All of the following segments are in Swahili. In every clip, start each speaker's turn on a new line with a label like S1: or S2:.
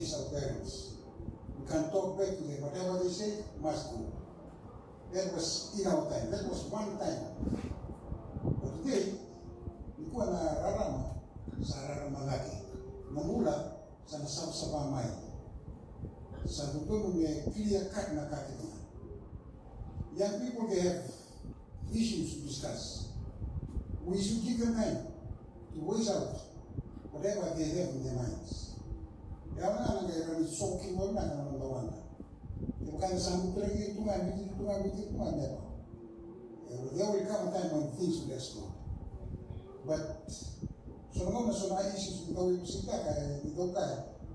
S1: Our parents. We can talk back to them. Whatever they say, must go. That was in our time. That was one time. But today, nikuwa na rarama sa rarama lake. Namula sa nasabsaba mai. Sa dutono me clear cut na kakitina. Young people, they have issues to discuss. We should give them time to voice out whatever they have in their minds. Yawana nangayarani soki mo na kana ndawana. Because some people get too much, never. There will come a time when things will explode. But so long as I issues with the Sitaka, the Doka,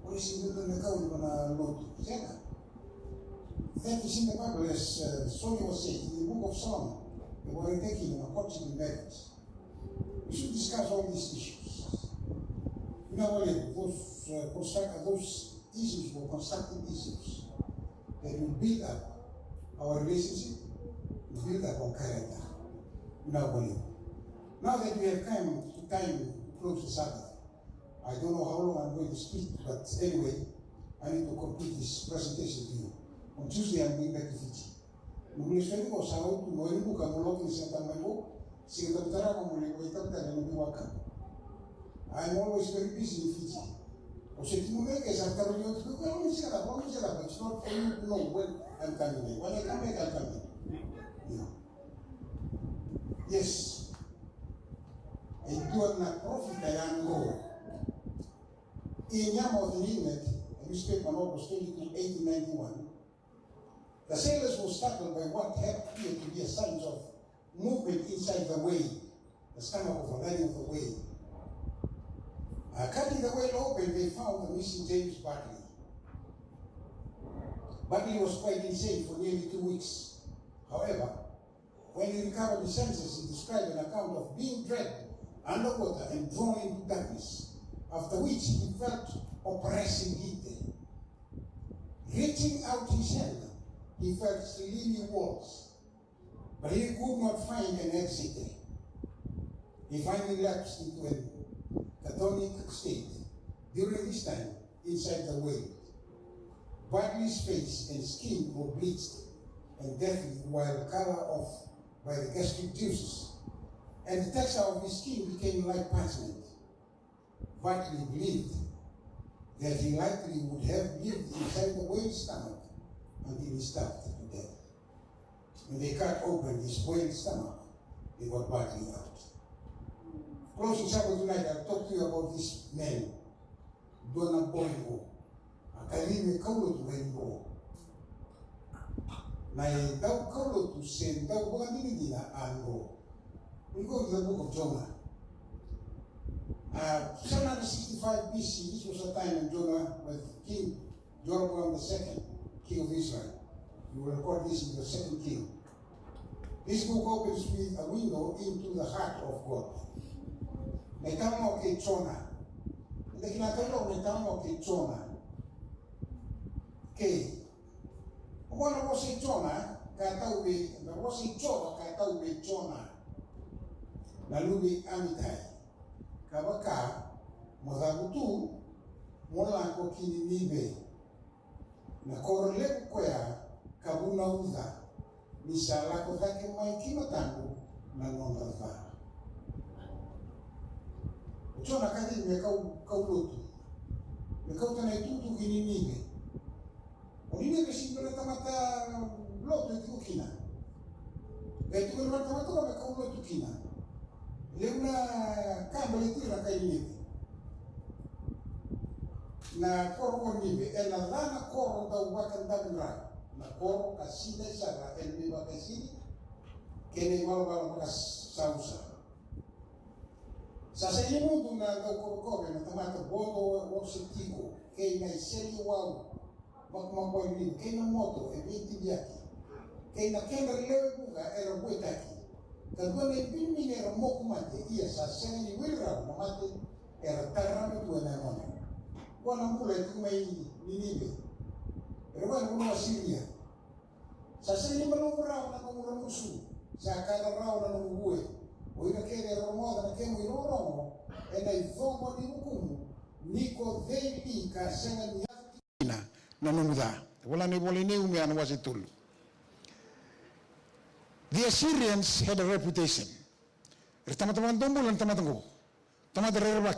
S1: what is in the code on a load? That is in the Bible, as Sonia was saying, in the book of Solomon, they were taking a Portuguese marriage. We should discuss all these issues. You know, those issues were constructive issues that will build up our relationship, build up our character. Now that we have come to time to close the Sabbath, I don't know how long I'm going to speak, but anyway, I need to complete this presentation to you. On Tuesday, I'm going back to Fiji. I'm always very busy in Fiji. But it's not for you to know when I'm coming. When I come back, I'm coming. Yes. I do not profit I am go. In Yamaha of the England, a newspaper on August 23, 1891, the sailors were startled by what appeared to be a signs of movement inside the whale, the stomach of a lining of the whale. Cutting the whale open, they found the missing James Bartley. Bartley was quite insane for nearly 2 weeks. However, when he recovered his senses, he described an account of being dragged underwater and drawn into darkness, after which he felt oppressive heat. Reaching out his hand, he felt slimy walls, but he could not find an exit. He finally lapsed into a catatonic state. During this time, inside the whale, Bartley's face and skin were bleached and deathly, while color off by the gastric juices, and the texture of his skin became like parchment. Bartley believed that he likely would have lived inside the whale's stomach until he starved to death. When they cut open this whale's stomach, they got Bartley out. Closing Sabbath tonight, I'll talk to you about this man, Dona Boyko. Akarime kaulo tu wengo. Na daw kaulo tu sen daw bukan dina ango. We go to the book of Jonah. 765 BC, this was a time when Jonah with King Jeroboam II, king of Israel. You will record this in the second king. This book opens with a window into the heart of God. Metamo ke Jonah. Hindi kinatalo metamo ke Jonah. Okay. Kung si Jonah, katawi, si Jonah, katawi Jonah. Nalubi amitai. Kabaka, magabutu, mola ko kininibe. Na korle ko ya, kabuna uza. Misala ko take may kimatango na nongalva. Jonah kadi me kaulotu. Me kautana itutu kininibe. Onine simple tamata loto itu kina. Kaya itu kan tamata me kaulotu kina. Leuna kambal itu na kainibe. Na koro nibe, na lana koro da wakan dabra. Na koro kasida sara elbe bakasini. Kene malo makas sausa. Sa mundo na daw koro na tamata bodo o sitiko. Kaya na iseli wow. Magmaboy libo. Kaya na moto e binti biyaki. Kaya na kenda lewe buga era buetaki. Kadua na ipinmi era mokumate iya sa seni wilra mamate era tarame tu na mona. Wana mula itu may ninibe. Pero wana mula Syria. Sa seni malumura na kumura musu. Sa kada raw na numubuwe. O ina kere romoda na kemo iroromo. E na ivomo ni mukumu. Niko dei ka senga na numuda. Wala ni wala ni umian was itul. The Assyrians had a reputation. Tama-tama tumbulan tama-tango. Tama-tama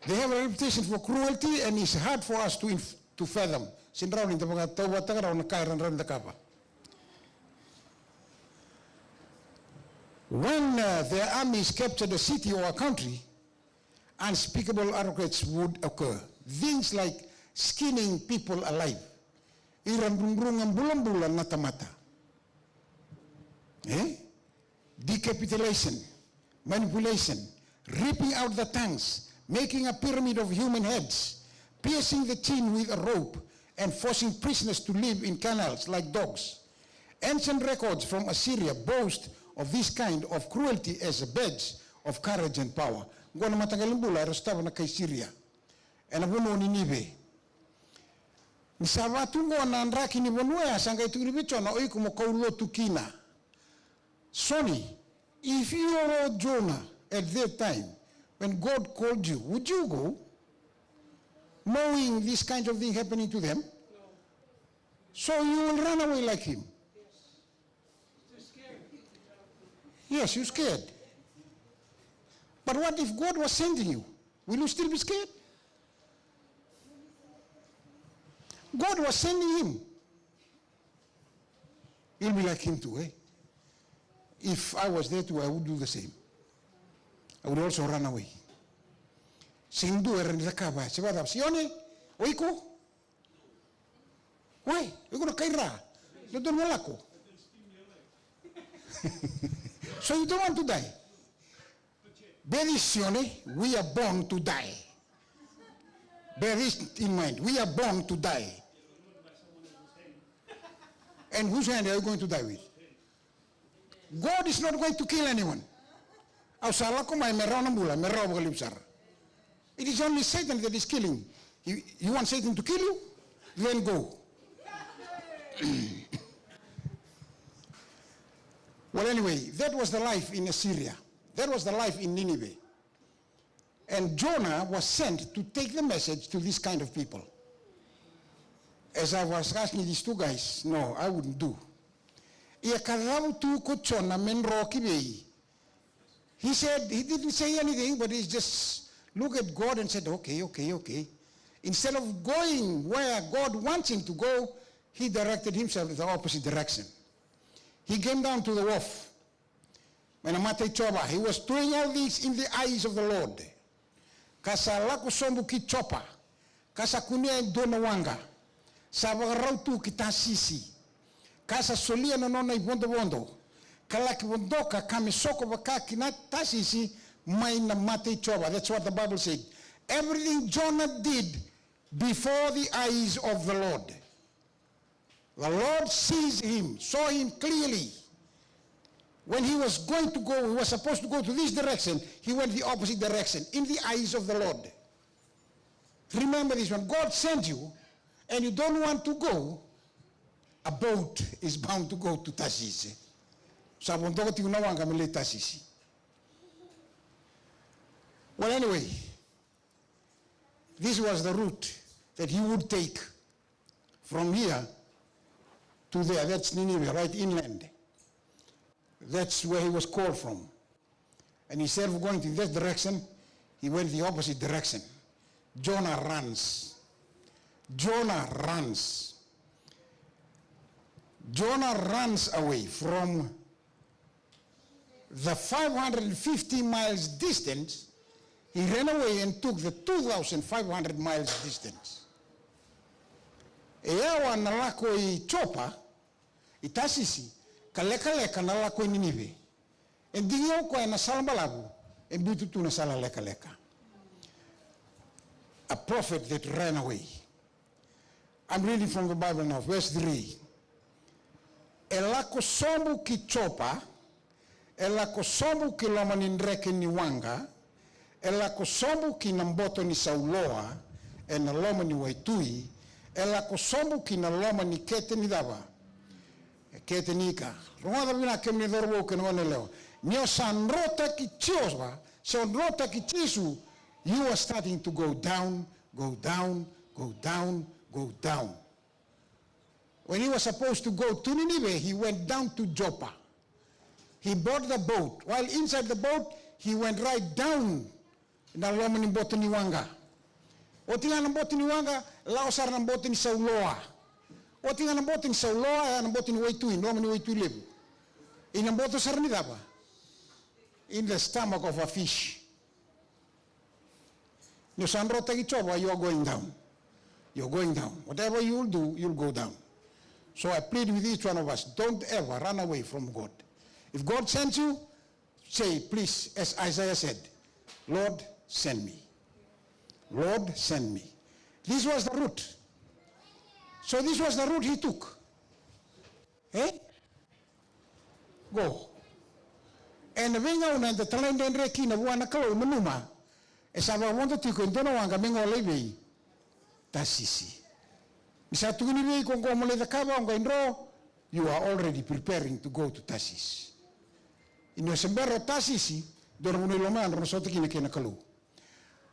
S1: They have a reputation for cruelty, and it's hard for us to fathom. Sinraw ni mga tawa tagaraw na kairan da kapa. When their armies captured a city or a country, unspeakable outrages would occur. Things like skinning people alive, irandungrungan bulan-bulan na tamata, decapitation, manipulation, ripping out the tongues, making a pyramid of human heads, piercing the chin with a rope, and forcing prisoners to live in canals like dogs. Ancient records from Assyria boast of this kind of cruelty as a badge of courage and power. Ngona matagalin bula arostava na kay Syria. E nabuno ni Nibe. Ni Sabbath ngona anraki ni bonua sanga itu ni bichona oi como kaulo tukina. Sonny, if you were Jonah at that time, when God called you, would you go? Knowing this kind of thing happening to them? No. So you will run away like him? Yes. You're scared. Yes, you're scared. But what if God was sending you? Will you still be scared? God was sending him. You'll be like him too, eh? If I was there too, I would do the same. I would also run away. Sindu erenakaba, sebab sione, oiko. Why? You're going to kaira. You don't walako. So you don't want to die. Benisione, we are born to die. Bear this in mind. We are born to die. And whose hand are you going to die with? God is not going to kill anyone. It is only Satan that is killing. You want Satan to kill you? Then go. Well, anyway, that was the life in Assyria. That was the life in Nineveh. And Jonah was sent to take the message to this kind of people. As I was asking these two guys, no, I wouldn't do. He said, he didn't say anything, but he just looked at God and said, okay. Instead of going where God wants him to go, he directed himself in the opposite direction. He came down to the wharf. He was doing all this in the eyes of the Lord. Kasa lako sombu ki chopa, kasa kunia donawanga, sabagarautu kita sisi, kasa solia nanona ibondo, kala kibondoka kami soko baka kinata sisi maina mate choba. That's what the Bible said. Everything Jonah did before the eyes of the Lord. The Lord sees him, saw him clearly. When he was going to go, he was supposed to go to this direction, he went the opposite direction, in the eyes of the Lord. Remember this, when God sends you, and you don't want to go, a boat is bound to go to Tarshish. Well, anyway, this was the route that he would take from here to there. That's Nineveh, right inland. That's where he was called from. And instead of going in that direction, he went the opposite direction. Jonah runs. Jonah runs. Jonah runs away from the 550 miles distance. He ran away and took the 2,500 miles distance. Eawa nalako I chopa, itasisi, kaleka nalako I Ninive. And dinyo ko ay nasalambalago, and bututu nasala leka. A prophet that ran away. I'm reading from the Bible now, verse 3. Elako somu ki chopa, elako somu ki loma nindreke ni wanga, elako somu ki namboto ni sauloa, e na loma ni waitui, elako somu ki na loma ni kete ni dava, kete nika. Ronga vina kemni dorbo ke no leo. Nyo sanrota ki chioswa, sanrota ki chisu, you are starting to go down go down, go down, go down. When he was supposed to go to Nineveh, he went down to Joppa. He bought the boat. While inside the boat, he went right down na loma ni boto ni Wanga. O tinga ng boto ni Wanga, laosar ng boto ni Sauloa. O tinga ng boto ni Sauloa, ng boto ni Waituin, loma ni Waituilebu. Inang boto sar ni dapa? In the stomach of a fish. You sandro tagichoba, you are going down. You're going down. Whatever you'll do, you'll go down. So I plead with each one of us, don't ever run away from God. If God sends you, say, please, as Isaiah said, Lord, send me. Lord, send me. This was the route. So this was the route he took. Eh? Go. And the venga una the talent and reki na buana kalo manuma. Esaba wanda tiko indono wanga mengo lebe. Tasisi. Misa tuguni rei kong komole the kaba wanga inro. You are already preparing to go to Tarsis. In your sembero Tarsisi,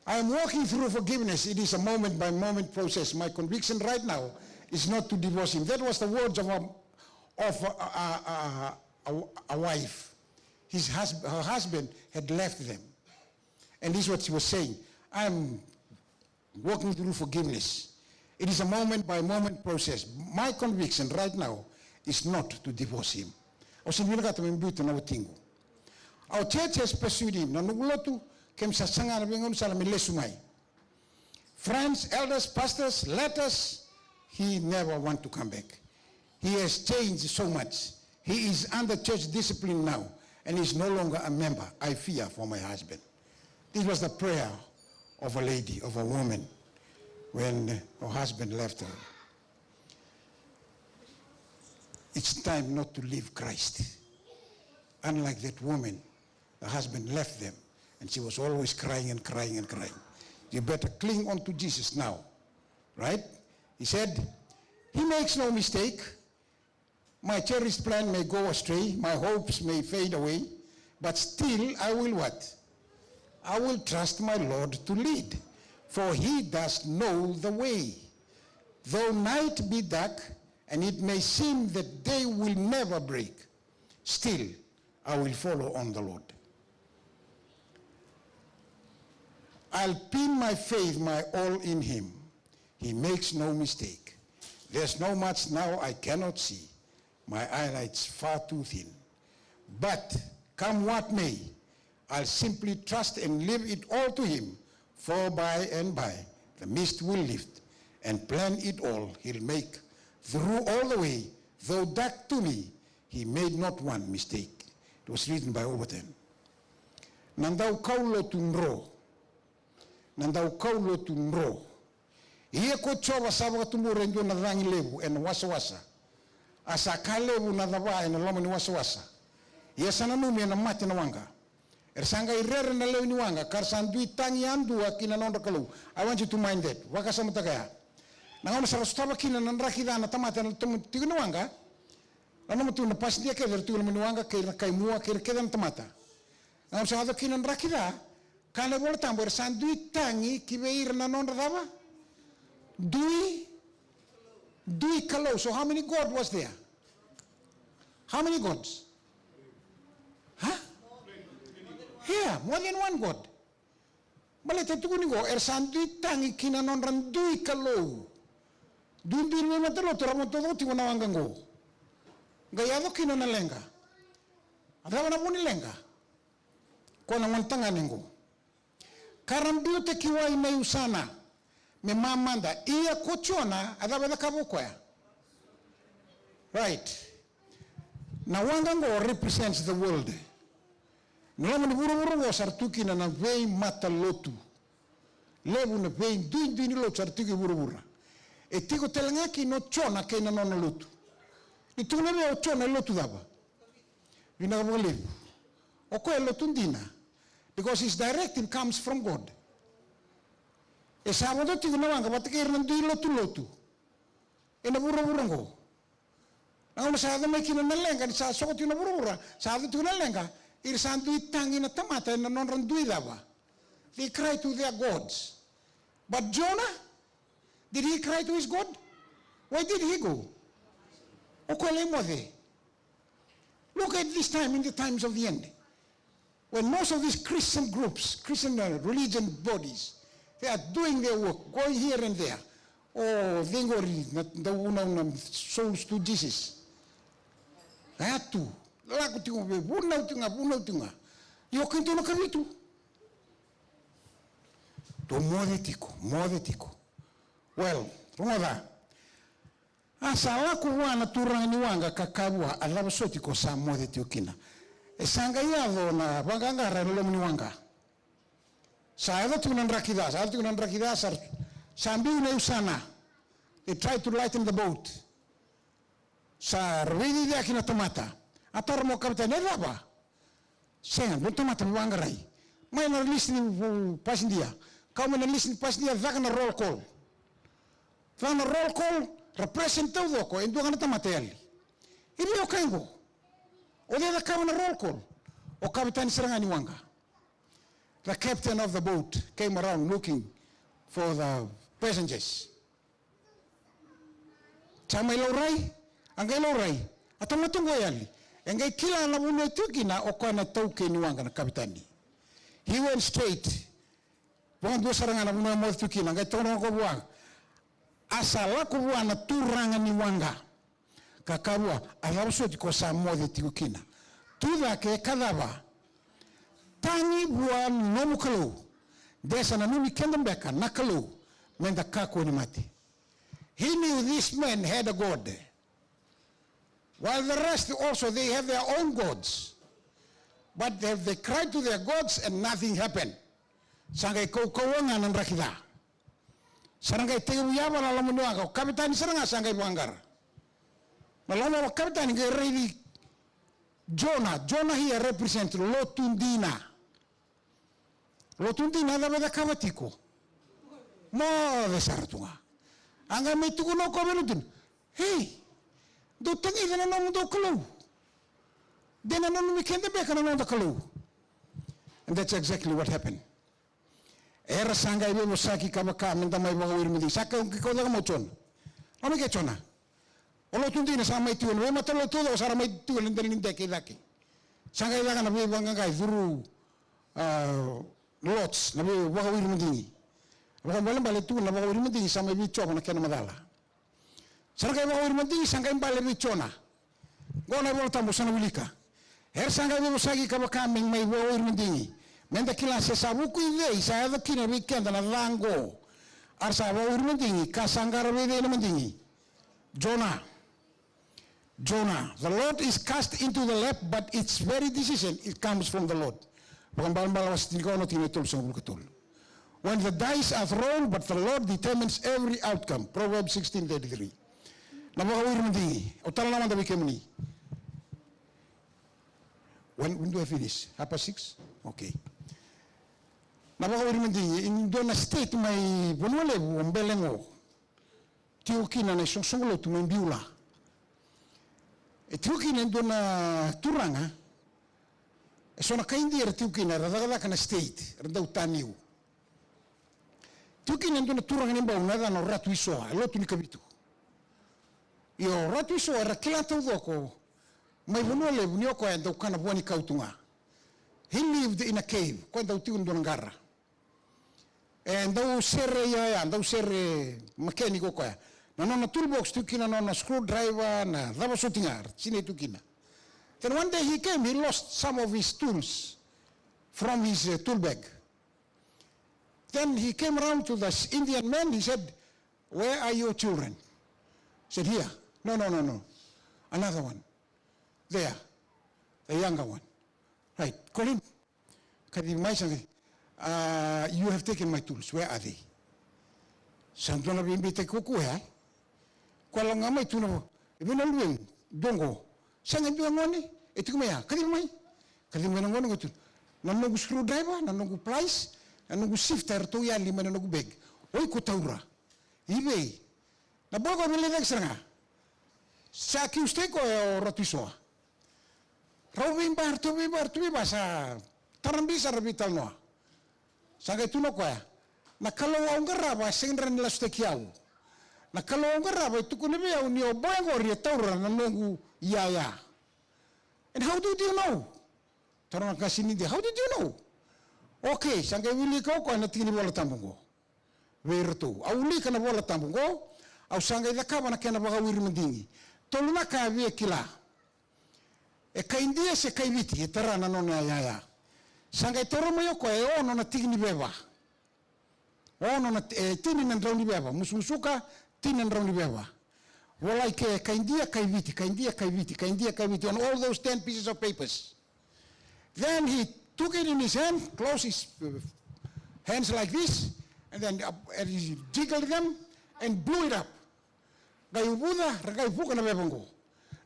S1: I am walking through forgiveness. It is a moment-by-moment process. My conviction right now is not to divorce him. That was the words of a wife. Her husband had left them. And this is what she was saying. I am walking through forgiveness. It is a moment-by-moment process. My conviction right now is not to divorce him. Our church has pursued him. Friends, elders, pastors, letters, he never want to come back. He has changed so much. He is under church discipline now and is no longer a member. I fear for my husband. This was the prayer of a lady, of a woman, when her husband left her. It's time not to leave Christ. Unlike that woman, the husband left them, and she was always crying and crying and crying. You better cling on to Jesus now, right? He said, he makes no mistake. My cherished plan may go astray, my hopes may fade away, but still I will what? I will trust my Lord to lead, for he does know the way. Though night be dark, and it may seem that day will never break, still I will follow on the Lord. I'll pin my faith, my all in him. He makes no mistake. There's no much now I cannot see. My eyelight's far too thin. But come what may, I'll simply trust and leave it all to him. For by and by, the mist will lift and plan it all he'll make. Through all the way, though dark to me, he made not one mistake. It was written by Overton. Nandau kaulo tunro. Nandau kaulo tunro. Ia ko chowa sawa tumuro endo na rangi lebu en wasa. Asa kalebu na dava en loma ni wasa. Ia sana numi na mati na wanga. Ersanga irere na lebu ni wanga. Karsandui tangi andu akina nonda kalu. I want you to mind that. Wakasa mutakaya. Nangona sa rastaba kina nanrakida na tamata na tigo na wanga. Ano mo tu na pas dia ke vertu na wanga ke kai mua ke ke na tamata. Nangona sa hado kina nanrakida. Kale bol tambor sandui tangi kibeir na non dava. Dui kalau. So how many God was there? How many gods? Huh? Yeah, more than one God. Balete tu kuni go sandui tangi kina non ran dui kalau. Dui me matelo toramo todo ti wana wangango. Gayado kina na lenga. Adawa na buni lenga. Kona wantanga nengo. Karambiu te kiwai na usana. Me mamanda ia kochona adawa da kabukoya. Right. Na wangango represents the world. Nalaman buru-buru go sartuki na vei mata lotu. Lebu na vei dui ni lo sartuki buru-buru. E tigo telengaki no chona ke na nona lotu. Itu na o chona lotu daba. Vina go lebu. O ko lotu ndina. Because his directive comes from God. E sábado tigo na wanga batikir na dui lotu. E na buru-buru go. Ang sa may kina na lenga sa sokot na buru-buru. Sa tigo na lenga. Irsandui tangi na tamata na non randui daba. They cry to their gods.
S2: But Jonah, did he cry to his God? Where did he go? Look at this time, in the times of the end, when most of these Christian groups, Christian religion bodies, they are doing their work, going here and there. Oh, they go souls to Jesus. Atu, laku tinga, bunau tinga. Yo kinto no kavitu. To mode tiko. Well, runga asa ku wana turanga ni wanga kakabua alaba soti ko sa mode tiokina. Esanga yado na wanganga relo ni wanga. Sa ado tunan rakidas, sambi ne usana. They tried to lighten the boat. Sa rwidi dia kina tomata. Atar mo kapita neraba. Sengan, bon tomata wanga rai. May na listening passenger. Kau na listening passenger vaka na roll call. Vaka na roll call represent todo ko endo kana tomata yali. Ibi o kango. O de kau na roll call. O kapitan serangani wanga. The captain of the boat came around looking for the passengers. Chamai laurai, angai laurai, atamatungo yali. Engai kila na mune tukina o kana tauke ni wanga na kapitani. He went straight. Wang dua saranga na mune mo tukina, angai tono ko buang. Asala ko buang na turanga ni wanga. Kakabua, alabso di ko sa mo de tukina. Tuda ke kadaba. Tangi buan nomu kalau. Desa na numi kendembeka na kalau. Menda kako ni mati. He knew this man had a God. While the rest also, they have their own gods. But they cried to their gods and nothing happened. Sangai kauwangan ng rakida. Sangai teyuyaban na lamunuanga. Kapitan saranga sangai buanggar. Malama wa kapitan ngay ready Jonah. Jonah here represent Lotundina. Lotundina na beda kabatiko. Mo desartunga. Anga may tukuno ko benutin. Hey, do tangi na nanon do kalo. De na nanon mikende beka na nanon do kalo. And that's exactly what happened. Era sanga ibe mosaki kabaka minta mai baga wirmudi. Saka unki ko daga mochon. Ame ke chona. Olo tundi na sa mai tuon. We matalo todo sa mai tuon ndani ndeke daki. Sanga iba na be banga kai furu lots na be baga wirmudi. Wala bale tu na bawa irmadi sama bicho na kena madala. Sangkai bawa irmadi sangkai bale bicho na. Gona volta mo sana ulika. Her sangkai mo sagi kabaka ming mai bawa irmadi. Menda kila se sabuku ide sa ada kina weekend na lango. Arsa bawa irmadi ka sangara wede na mandingi. Jonah, the Lord is cast into the lap, but its very decision it comes from the Lord. Bukan balas tinikono tinetol sa bulkatul. When the dice are thrown, but the Lord determines every outcome. Proverbs 16:33. Nabakawir mandi. Otala naman dabi kemuni. When do I finish? 6:30? Okay. Nabakawir mandi. In doon na state may bunwale umbelengo. Tiukina na sungsulo tu may biula. Tiukina doon na turanga. So na kaindi tiukina radagada na state radau Tuki nando na turang ni bau nada no ratu isoa, lotu ni kabitu. Yo ratu isoa rakilata udoko, mai bunole bunyoko ya daukana buani kautunga. He lived in a cave, kwa dautiun donangara. And dau sere ya, dau sere mekaniko kwa. Na toolbox tuki na screwdriver na dava sotingar, sine tukina. Then one day he came, he lost some of his tools from his tool bag. Then he came around to this Indian man, he said, "Where are your children?" He said, "Here." No. Another one. There. The younger one. Right. Call him. You have taken my tools. Where are they? Santona bimbite kuku ya. Kwa nga mai tuno. Ibina lueng. Dongo. Sanga duangoni. Etukumaya. Kadimai. Kadimai ngoni ngutu. Nanongu screwdriver. Nanongu plies. Nanongu shifter to ya lima nanongu bag. Oi kutaura. Ibe. Na bogo biledek seranga. Saki usteko o ratuisoa. Rau bimbar sa tarambisa rabital noa. Sanga tuno kwa. na kalau au ngaraba sengra nila stekiau na kalau au ngaraba tukune be au ni oboengo ri taura na nongu ya. And how did you know? Tarang kasini dia, how did you know? Okay, sangkai wili kau na tini bola tambungo. Vertu, au li kana bola tambungo, au sangkai dakaba na kena baga wiri mendingi. Toluna ka vie kila. E kaindia se kaiviti, e tarana nona ya. Sangkai toro mo ko e ono na tini beba. Ono na tini na droni beba, musumusuka tini na droni beba. Walai ke kaindia kaiviti on all those 10 pieces of papers. Then he took it in his hand, closed his hands like this, and then and he jiggled them and blew it up. Gai buda, ragai buka na bebongo.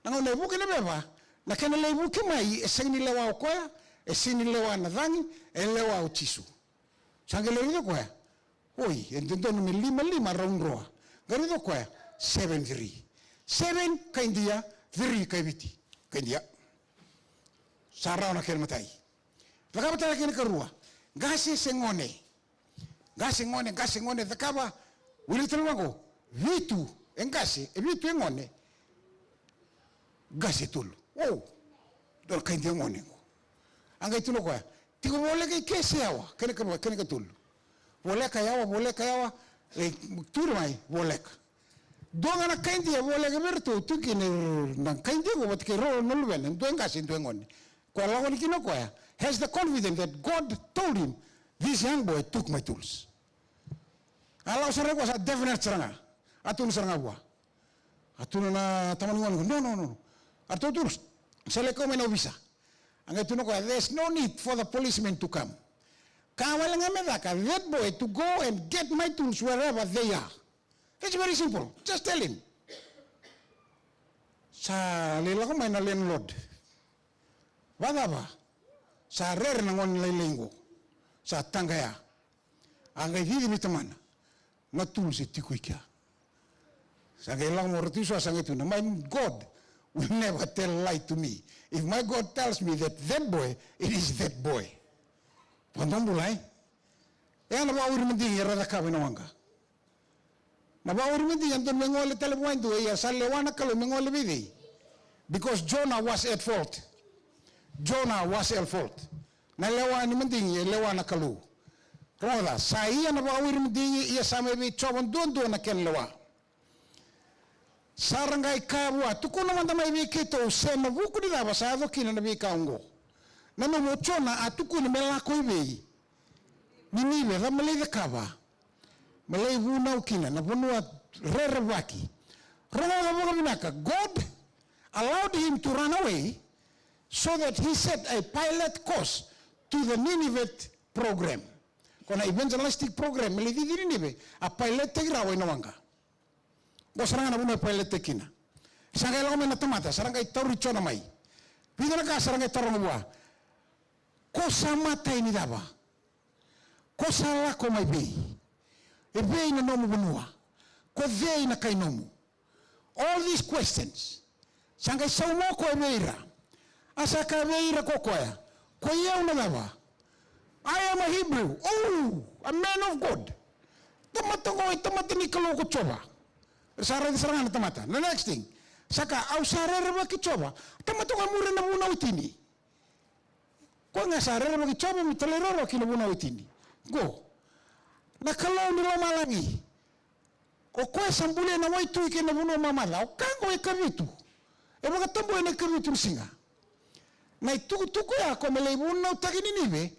S2: Nango na buka na beba, na kena le buka mai, eseni lewa o koya, eseni lewa na dangi, e lewa o tisu. Sange le rido koya. Oi, entendono me lima raun roa. Garido koya, 7-3. 7 kaindia, 3 kaiviti. Kaindia. Sarau na kena matai. Lakaba tala kena karua. Gase sengone, lakaba. Wili talamango. Vitu, engase, vitu engone. Gase tulu. Oh, dol kaindia ngone. Angay tulo ko. Tigo wole kay kese awa. Kena ka tulu. Wole kayawa. Turu mai wole ka. Doanga na kaindia wole ka berto. Tuki na kaindia ko bat ke ro nolwen. Doang gase ngone. Kwa lawan kino ko ya. Has the confidence that God told him, this young boy took my tools. Allah sarang ko sa definite saranga. Atun saranga buah. Atun na tamanungan ko. No. Atun tools. Seleko may visa. Ang ito ko, there's no need for the policeman to come. Kawalang medaka, that boy to go and get my tools wherever they are. It's very simple. Just tell him. Sa lila ko may na landlord. Wala ba? Sa rer na ngon linggo. Sa tangaya. Ang hindi mitamana. Na tools itikuika. Sa kailang mo rito sa ito na, my God will never tell lie to me. If my God tells me that boy, it is that boy. Pondong bulay. Yan nabawir mending rada kabe na wanga. Nabawir mending anton mengole telebuan tu ya salewana kalau mengole bidi. Because Jonah was at fault. Nalewa ni mending ya lewa na kalu. Roda saya nabawir mending ya same bi chobon don na ken lewa. Sarangai kabua tukuna manda mai biketo sema buku di daba sa kina na bikaungo. Nano mochona atukuna melako ibe. Ninibe da malay kaba. Malay vuna ukina na bunua rerevaki. Rono da binaka. God allowed him to run away so that he set a pilot course to the Nineveh program. Kona evangelistic program malay di Nineveh a pilot tegrawa inawanga. Saranga na buno pilot tekina. Saranga lang na tomata, saranga itauri chona mai. Pidana ka saranga tarong buah. Ko samata ini daba. Ko sala ko mai bei. E bei na nomu benua. Ko vei na kai nomu. All these questions. Sanga saumo ko beira. Asa ka beira ko koya. Ko yau na daba. I am a Hebrew. Oh, a man of God. Tamata ni kalau ko coba. Sarang na tamata. The next thing, saka au sarere ba kichoba. Tamato ka mura na muna utini. Ko nga sarere ba kichoba mi toleroro kina muna utini. Go. Nakalaw nila malangi. O ko sambule na wai tu kina muna mamala. O kango e kabitu. E mga tambo e kabitu singa. Na tuku ya ko melay muna utagini nibe.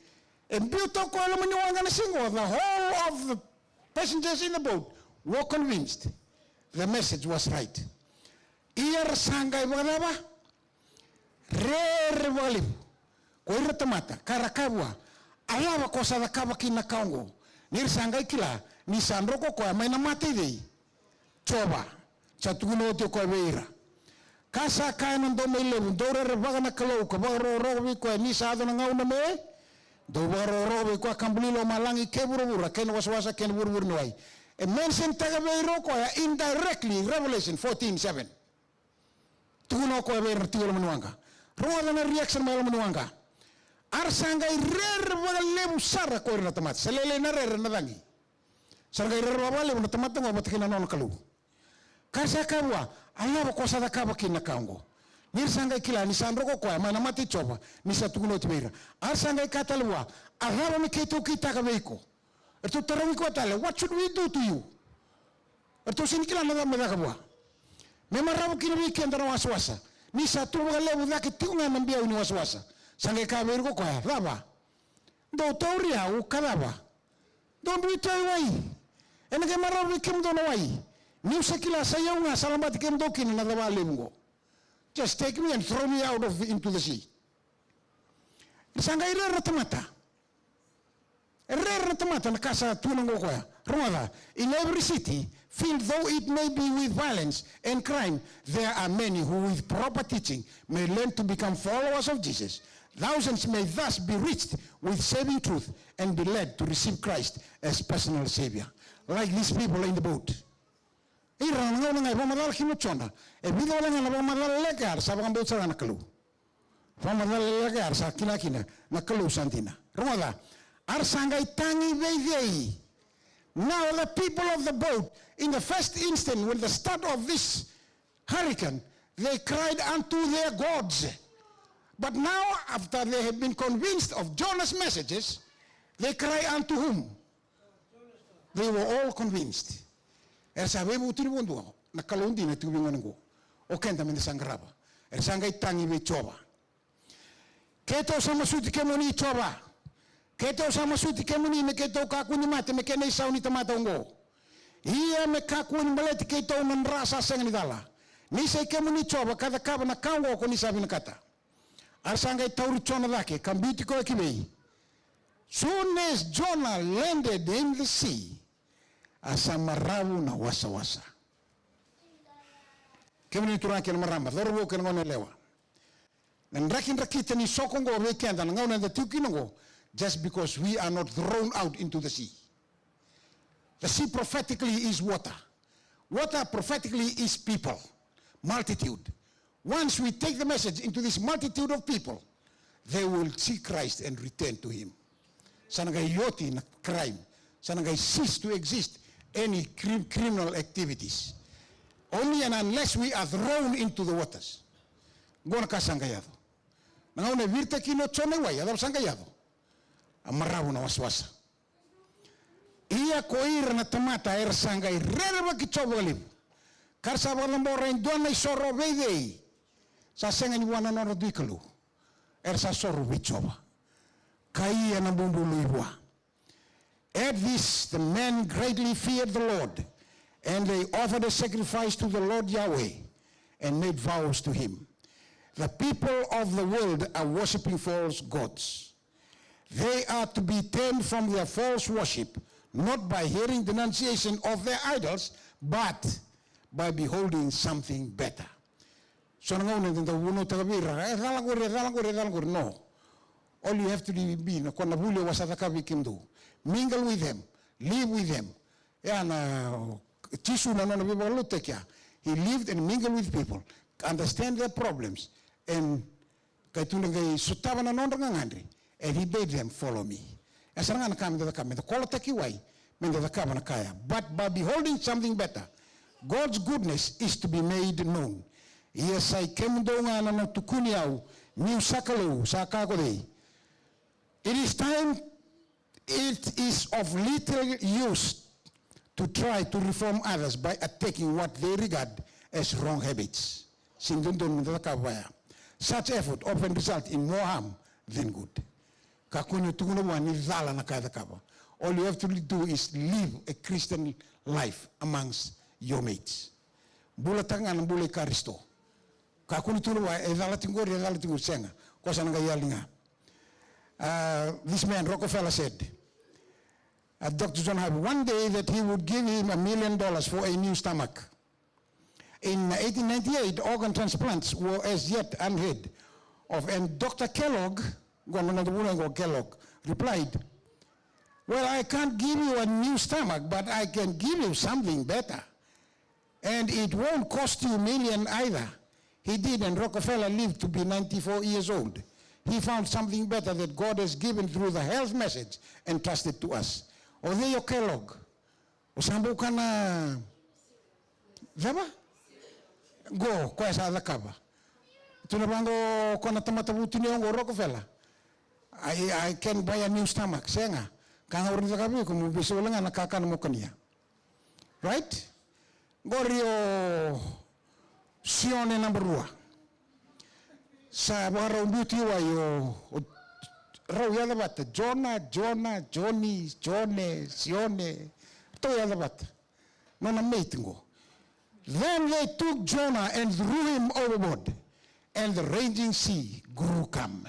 S2: E biuto ko alam ni wanga na singo. The whole of the passengers in the boat were convinced. The message was right. Iyar sangay bagaba. Re ko ira tamata karakabwa. Ayawa ko sa kaba kinakaungo. Nir sangay kila ni sandro ko may namati dei. Choba. Sa tuguno ko beira. Kasa kanan do may lebu dore baga na kalo ko baro robi ko ni sado na ngauna me. Do baro robi ko kambulilo malangi keburubura ken waswasa ken burbur noy. A mention tagabeiro ko indirectly Revelation 14:7. Tuno ko ber tiwala manuanga. Rola na reaction mal manuanga. Arsanga rer baga lebu sara ko na tamat. Selele na rer na dangi. Sarga irabale mo tamato mo batkina non kalu. Karsa kawa alaba ko sada kaba kinakango. Nir sanga kila ni sandro ko kwa mana mati choba ni satuno tibera. Ar sanga katalwa alaba me keto kita ka veiko. Erto tarawi ko tale, what should we do to you? Erto sinikila na me dakabwa. Me marabu kina weekend na waswasa. Ni satu ngale udake tiunga nambia uni waswasa. Sanga ka veiko kwa laba. Do toria u kadaba. Don't we try why? Ena ke marabu kim do na why? Ni usakila sayunga salamat kim do kin na daba limgo. Just take me and throw me out of into the sea. Sanga ira ratamata. Ratamata na casa tunango koya. Rumada, in every city, filled though it may be with violence and crime, there are many who with proper teaching may learn to become followers of Jesus. Thousands may thus be reached with saving truth and be led to receive Christ as personal Savior. Like these people in the boat. Ira nga nga pamadal kinuchonda. E bido nga na pamadal legar sa bang boat sa nakalu. Pamadal legar sa kinakina nakalu santina. Rumada, arsangay tangi vei. Now the people of the boat, in the first instant, when the start of this hurricane, they cried unto their gods. But now, after they have been convinced of Jonah's messages, they cry unto whom? They were all convinced. Sabi mo tinibundo ako, nakalundi na tubingan ko. O kenta min sangraba. Sangay tangi me choba. Keto sa masuti kemo ni choba. Keto sa masuti kemo ni me keto kakuni mate me kene isaw ni tamata ngo. Iya me kakuni maleti keto manrasa sang ni dala. Ni say kemo ni choba kada kaba na kango ko ni sabi na kata. Arsangay tauri chona dake kambiti ko kibei. Soon as Jonah landed in the sea, asamarabu na wasa-wasa. Kemo ni turaki na maramba, dorbo ke ngone lewa. Nanrakin rakita ni sokongo weekenda ngone the tukinongo just because we are not thrown out into the sea. The sea prophetically is water. Water prophetically is people, multitude. Once we take the message into this multitude of people, they will see Christ and return to him. Sanagay yoti na crime. Sanagay cease to exist any criminal activities. Only and unless we are thrown into the waters. Gona ka sangayado. Nangaune virta kino chone way, adab sangayado. Amarabu na waswasa. Iya ko ira na tamata era sangay rereba ki chobolim. Karsa balambora indona isoro veidei. Sa senga ni wana nora duikalu. Er sa soro bichoba. Kaya na bumbulu ibwa. At this, the men greatly feared the Lord, and they offered a sacrifice to the Lord Yahweh, and made vows to him. The people of the world are worshiping false gods. They are to be turned from their false worship, not by hearing denunciation of their idols, but by beholding something better. So no. All you have to be, mingle with them, live with them. He lived and mingled with people, understand their problems, and he bade them follow me. But by beholding something better, God's goodness is to be made known. Yes, I came down to Kuniau, New Sakalo, Sakagode. It is time, it is of little use to try to reform others by attacking what they regard as wrong habits. Such effort often results in more harm than good. All you have to do is live a Christian life amongst your mates. Bulatangan bule karisto. This man, Rockefeller, said, Dr. John Harvey, one day that he would give him $1 million for a new stomach. In 1898, organ transplants were as yet unheard of, and Dr. Kellogg replied, well, I can't give you a new stomach, but I can give you something better. And it won't cost you $1 million either. He did, and Rockefeller lived to be 94 years old. He found something better that God has given through the health message entrusted to us. Odeyo Kellogg, Usambu kana Zaba? Go, kwa sa kaba. Tunabango kona tamatabuti ni ongo Rockefeller. I can buy a new stomach. Senga. Kanga urin kabi ko mo biso lang nakaka mo kaniya. Right? Gorio Sione number 2. Sa baro beauty wa yo raw yada bata Jonah, Johnny, Sione. To yada bata. No na meetingo. Then they took Jonah and threw him overboard, and the raging sea grew calm.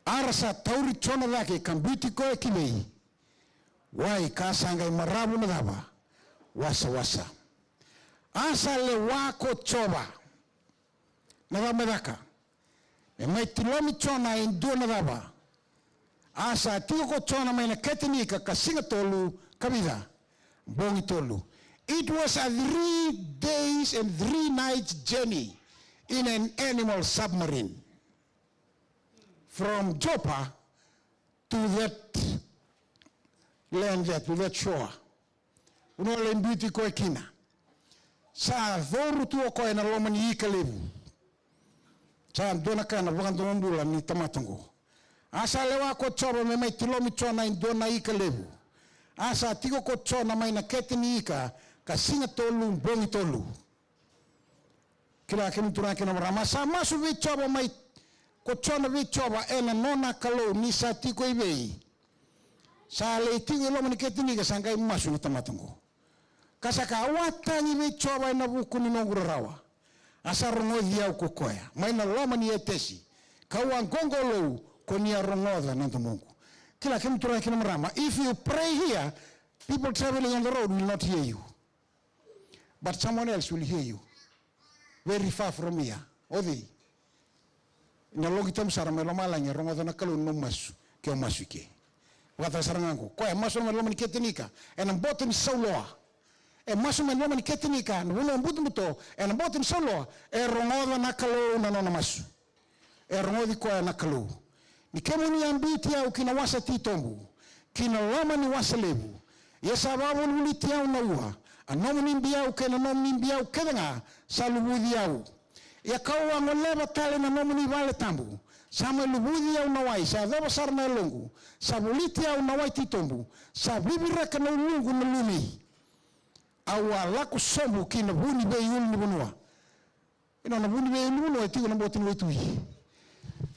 S2: Arasa tauri chona lake kambiti ko ekimei. Wai kasanga marabu na daba. Wasa. Asa le wako choba. Nadamedaka. E mai tilomi chona indu na daba. Asa tiko chona mai na ketinika kasinga tolu kabida. Bongi tolu. It was a 3 days and 3 nights journey in an animal submarine from Joppa to that land there, to that shore. Unola imbuti ko ekina. Sa thoru tu ko ena lomani ikalebu. Sa dona kana wakando mbula ni tamatongo. Asa lewa ko choba me mai tilomi chona in dona ikalebu. Asa tiko ko chona mai na ketini ika kasinga tolu bongi tolu. Kila kemu turaki na mara. Masa masu vichoba mai ko chona vichoba ena nona kalo ni sa tiko ibei. Sa le tingi lomani ketini ika sangai masu na tamatongo. Kasaka awatangi vichoba ina buku ni nongura rawa. Asa rongodhi au kukoya. Maina lomani etesi. Kawa ngongolo konia rongodha nanta Mungu. Kila kemu turaki na mara. If you pray here, people traveling on the road will not hear you. But someone else will hear you. Very far from here. Odi. Ina logi tam sara me lomala nya rongo na kalu no masu ke o masu ke. Wata sarangango. Ko e masu me lomani ketenika. En boten soloa. E masu me lomani ketenika no no mbutu mbuto en boten soloa e rongo na kalu na no masu. E rongo di ko na kalu. Ni kemuni ambiti au kina wasa titombu. Kina lomani wasa lebu. Yesa babu uliti au na uha. Anomni mbiau ke na nomni mbiau kedanga salubudi au. Ya kawa ngoleba tale na nomni vale tambu. Sama lubudi au nawai sa daba sarna longu. Sa buliti au nawai titombu. Sa bibireka na ulungu na lumi. Awa laku sombu kina buni be yul ni bunua. Ina na buni be yul ni bunua tigo na boti ni wetui.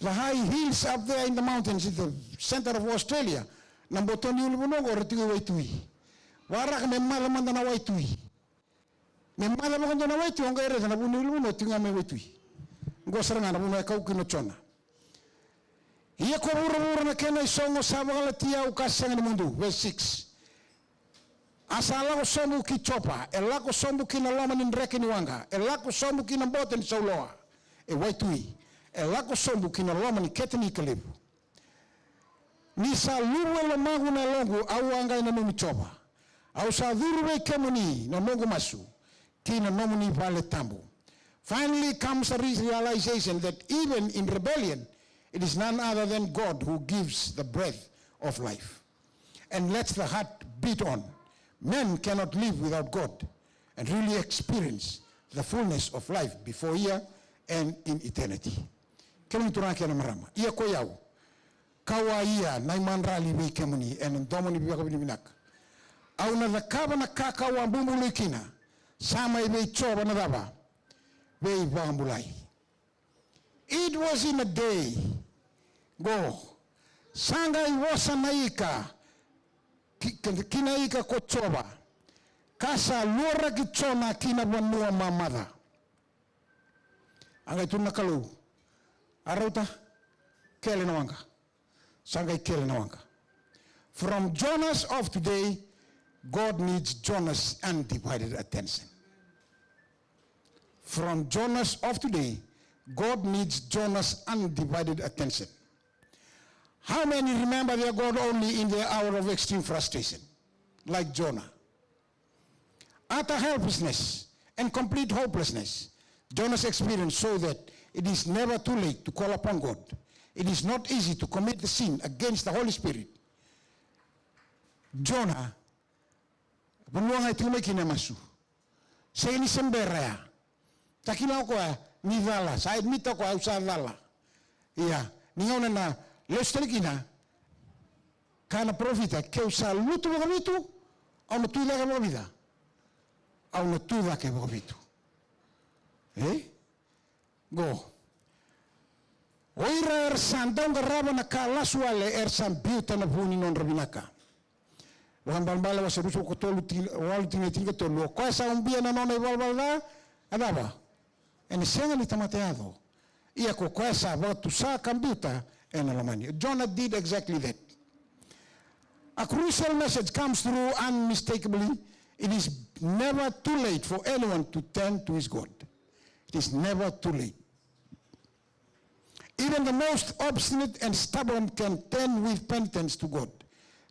S2: The high hills up there in the mountains in the center of Australia. Na botoni yul ni bunua gore tigo wetui. Warak me mala manda na waitui. Me mala manda na waitui onga ere na bunu luno tinga me waitui. Ngo saranga na bunu e kau kino chona. Ia ko bura na kena isongo sabagala tia u kasanga ni mundu. Verse 6. Asa lako sombu ki chopa. E lako sombu ki na loma ni nreke ni wanga. E lako sombu ki na bote ni sauloa. E waitui. E lako sombu ki na loma ni kete ni kalibu. Ni sa luwe lo magu na longu au anga ina numi chopa. Au sa dhurube kemuni na Mungu masu kina nomuni vale tambu. Finally comes a realization that even in rebellion, it is none other than God who gives the breath of life and lets the heart beat on. Men cannot live without God and really experience the fullness of life before here and in eternity. Kemuni turaki na marama. Ia ko yau. Kawa ia na imanrali we kemuni and domoni biwakabini binaka. Au na zakaba na kaka wa mbumbulikina sama ibe choba na daba be ibambulai. It was in a day go sanga iwasa naika kina ika ko choba kasa lora kichona kina wanua mamada anga tuna kalu arauta kele na wanga sanga kele na wanga. From Jonas of today, God needs Jonas' undivided attention. From Jonas of today, God needs Jonas' undivided attention. How many remember their God only in their hour of extreme frustration, like Jonah? Utter helplessness and complete hopelessness, Jonah's experience shows that it is never too late to call upon God. It is not easy to commit the sin against the Holy Spirit. Jonah Bunuanga itu mai kina masu. Saya ni sembera. Takina ko ni dala, saya mita ko usa dala. Iya, ningauna na lestelkina. Kana profita que usa luto bonito, au no tuila que bonita. Au no tuila que bonito. Go. Oira sandong garaba na kalasu ale sambiuta na buni non rabinaka. Wan balbala was ruso ko tolu wal tinga tolu. Ko sa umbia na non balbala adaba. En senga ni tamateado. Ia ko esa va tu sa cambiuta en Alemania. Jonah did exactly that. A crucial message comes through unmistakably. It is never too late for anyone to turn to his God. It is never too late. Even the most obstinate and stubborn can turn with penitence to God.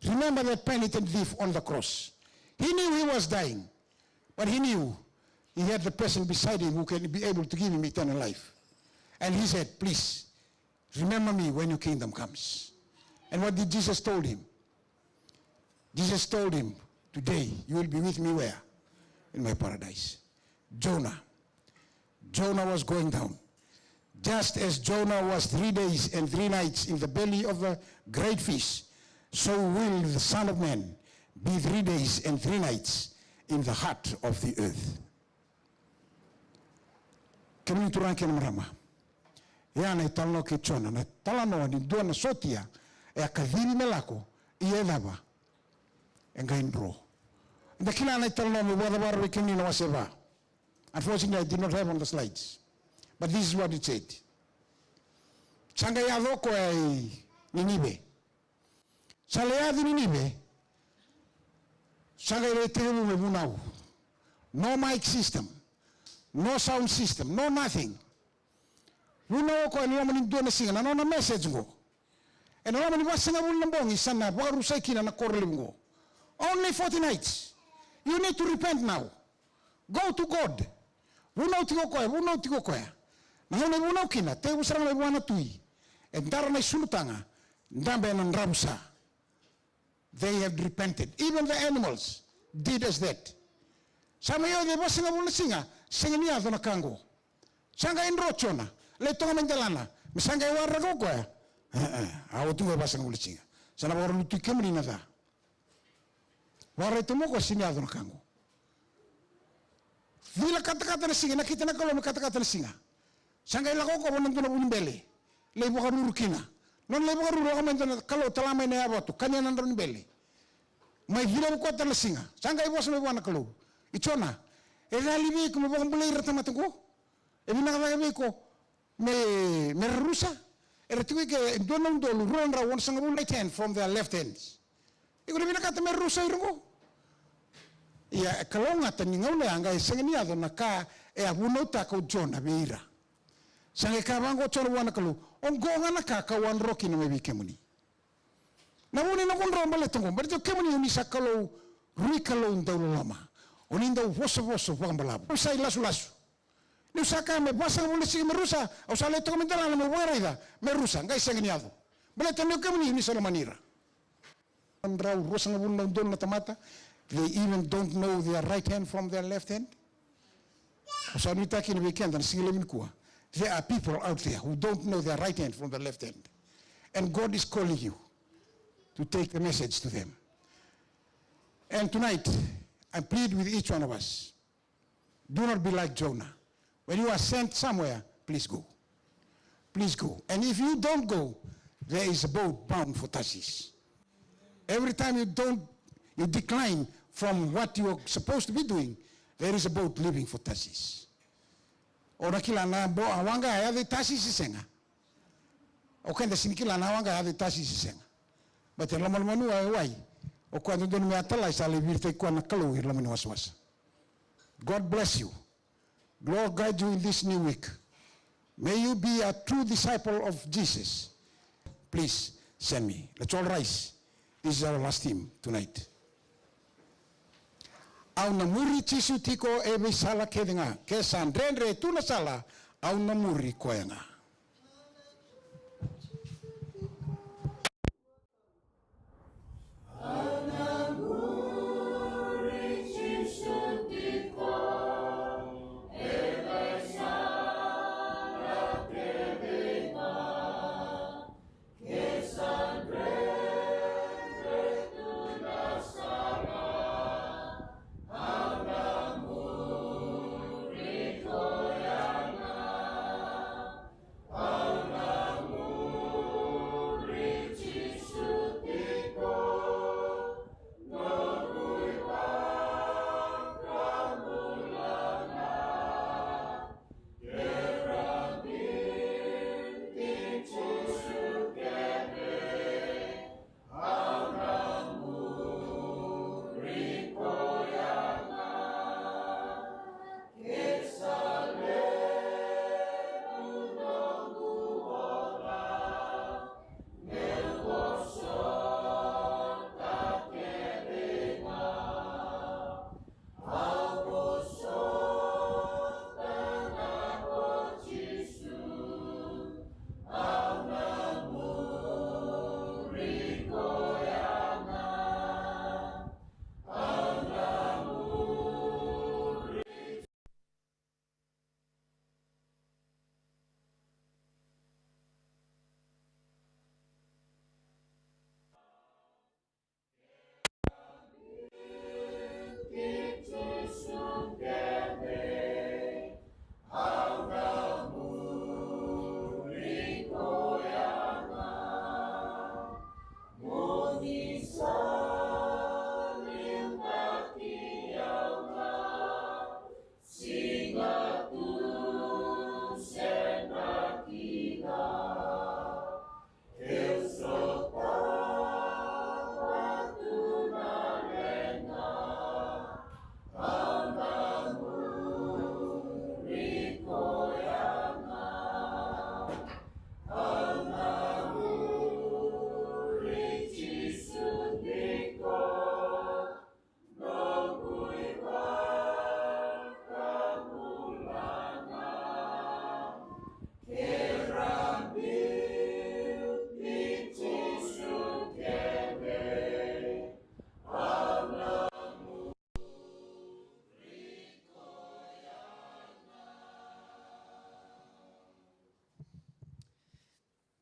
S2: Remember that penitent thief on the cross. He knew he was dying, but he knew he had the person beside him who can be able to give him eternal life. And he said, please, remember me when your kingdom comes. And what did Jesus told him? Jesus told him, today you will be with me where? In my paradise. Jonah was going down. Just as Jonah was 3 days and 3 nights in the belly of the great fish, so will the Son of Man be 3 days and 3 nights in the heart of the earth. Kami turang kena marama. Ya na italno ke chona na talano ni dona sotia e akadiri melako ie lava engaindro. The kila na italno me wada barbe kini na waseva. Unfortunately, I did not have on the slides, but this is what it said. Sanga ya loko e Ninive. Salea di Ninive. Sanga ile tebu me bunau. No mic system, no sound system, no nothing. Bunau ko ni naman doon na singa na no message go. And naman ni wasa nga bulang bongi sana baru say kina na korlim go. Only 40 nights. You need to repent now. Go to God. Bunau tigo koya. Nahone bunau kina te usara na buana tui. And dara na sulutanga ndambe na ramsa. They have repented. Even the animals did as that. Sama yo de wasa nga bulang singa niya na kango. Sanga inrochona. Le tonga menjalana. Misanga ya warra ko ya. Awo tunga basa nga bulang singa. Sana baru lutu kemri na da. Warra tumo ko sinya na kango. Vila kata-kata na singa, nakita na kalau kata-kata na singa. Sangay lako ko wanang tuna bunimbele. Lebo ka rurukina. Non lebo ka ruru ako na kalau talamay na yaboto. Kanya nandro ni bele. May vila ko na singa. Sangay bos may buwan na kalau. Ichona. Libi ko mabang bulay ratamatang ko. Binakagabi ko me rusa. Tuwi ke donong dolu ron ra one sang right hand from their left hands. Iko binakata me rusa irungo. Ya kalau ngata ningaw na angay sanginiado naka abuno ta ko Jonah beira. Sange kabango cholo wana kalu. Ongonga nakakawan roki na may kemuni. Nawuni na kon rombale tungo. Berjo kemuni unisa kalau rui kalau ndaulo lama. Oninda voso pangbalabo. Usai lasu. Ni usaka me basa mo lesi merusa. O sale to komentala na me waraida. Merusa ngai sanginiado. Bale tendo kemuni unisa la manira. Andrau rosa ngabun ndon na tamata. They even don't know their right hand from their left hand. There are people out there who don't know their right hand from their left hand. And God is calling you to take the message to them. And tonight, I plead with each one of us. Do not be like Jonah. When you are sent somewhere, please go. Please go. And if you don't go, there is a boat bound for Tarsus. Every time you decline from what you're supposed to be doing, there is a boat leaving for Tarsus. Ora kila na bo awanga ya de Tarsus isenga. Okenda sinikila na awanga ya de Tarsus isenga. But la malmanu ai. O quando don me atala sa le virte ko na kalu la manu waswas. God bless you. Lord guide you in this new week. May you be a true disciple of Jesus. Please send me. Let's all rise. This is our last hymn tonight. Au na muri tisu tiko ebe sala kedenga. Ke sandrenre tu na sala au na muri koenga.
S3: Au na muri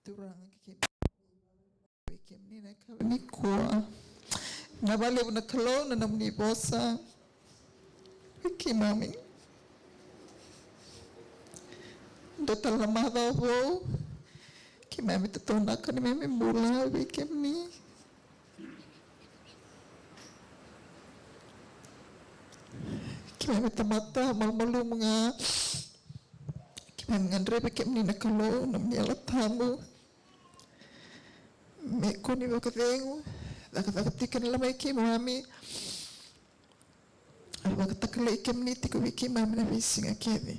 S3: turanga ke ni na ka ni ko na vale una kalona na mni bosa ke mami dota lamada vo ke mami tona ka ni mami mula ke ni ke mami tamata malu mga ke mami ngandre ke ni na kalona na mni alatamu me koni wa kadengu daka lamai ke mami alwa katakala ke mni tiko ke mami na visinga kede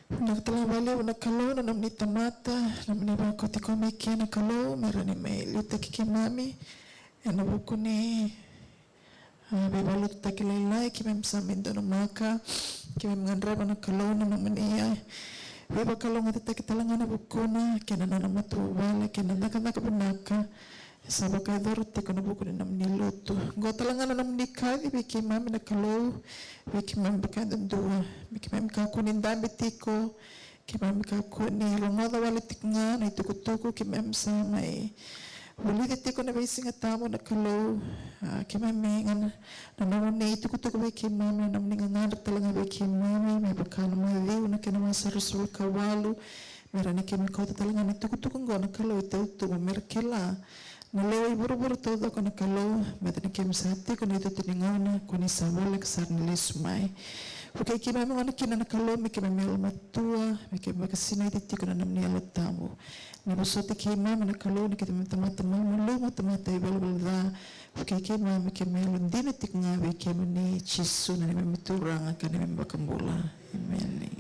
S3: na katala vale una kalona na mni tamata na mni wa kotiko me ke na kalo merani me luta ke mami na bukuni be balu takila lai ke mami samindo na maka ke mami ngandra na kalona na mni ya Beba kalau ngata tak kita langana bukuna kena nana matu wala kena naka benaka sabaka dor te kono bukuna nam nilutu gota langana nam nikadi biki mami na kalau biki mami bakanda dua biki mami ka kunin dambe tiko ki mami ka kuni longoda wala tiknga na itu kutuku ki mami samai Wali tiko na bisinga tamo na kalau ki mami ngana na namune itu kutuku biki mami na namninga ngana talanga biki mami me bakana mali una kena masarusul kawalu merani kemi kota talanga na tuku ngona kalau itu merkela na leo iburu todo kona kalau metani kemi sati kona itu tiningona koni sawala kesar nilismai Porque ki mami ngona kina na kalau mi ki mami almatua mi ki bakasina itu tiko na namni alatamu ni bosote ki mami na kalau ni kita mata malu mata ibal porque ki mami ki mami ndine tik ngawe ki mani chisu na mami turanga kana mami bakambula amen